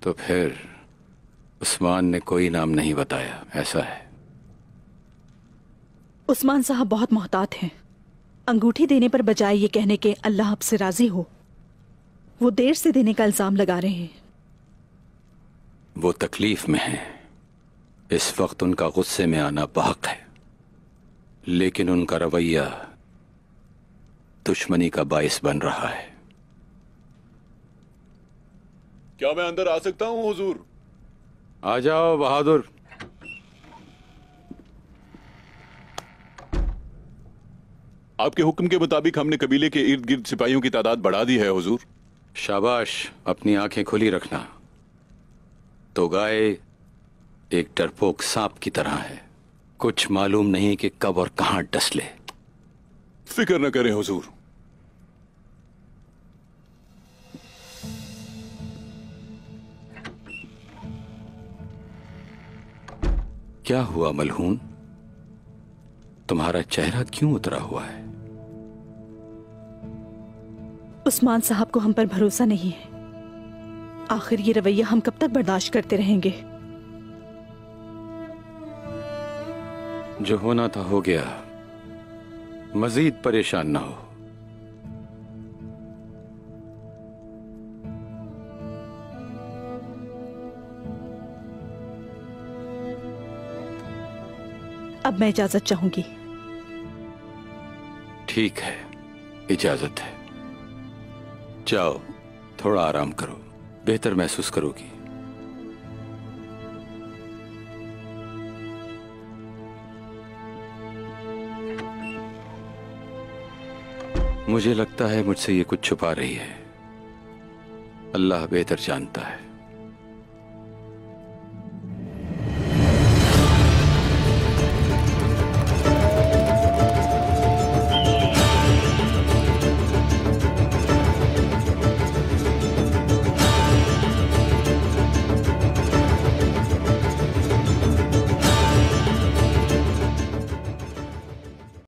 तो फिर उस्मान ने कोई नाम नहीं बताया, ऐसा है? उस्मान साहब बहुत मोहतात हैं। अंगूठी देने पर बजाय ये कहने के अल्लाह आपसे राजी हो, वो देर से देने का इल्जाम लगा रहे हैं। वो तकलीफ में हैं। इस वक्त उनका गुस्से में आना बहक है, लेकिन उनका रवैया दुश्मनी का बाइस बन रहा है। क्या मैं अंदर आ सकता हूं हुजूर? आ जाओ बहादुर। आपके हुक्म के मुताबिक हमने कबीले के इर्द गिर्द सिपाहियों की तादाद बढ़ा दी है हुजूर। शाबाश, अपनी आंखें खुली रखना। तो गाय एक डरपोक सांप की तरह है, कुछ मालूम नहीं कि कब और कहां डस ले। फिक्र न करें हुजूर। क्या हुआ मलहून, तुम्हारा चेहरा क्यों उतरा हुआ है? उस्मान साहब को हम पर भरोसा नहीं है। आखिर ये रवैया हम कब तक बर्दाश्त करते रहेंगे? जो होना था हो गया, मजीद परेशान ना हो। अब मैं इजाजत चाहूंगी। ठीक है, इजाजत है। जाओ, थोड़ा आराम करो, बेहतर महसूस करोगी। मुझे लगता है मुझसे ये कुछ छुपा रही है। अल्लाह बेहतर जानता है।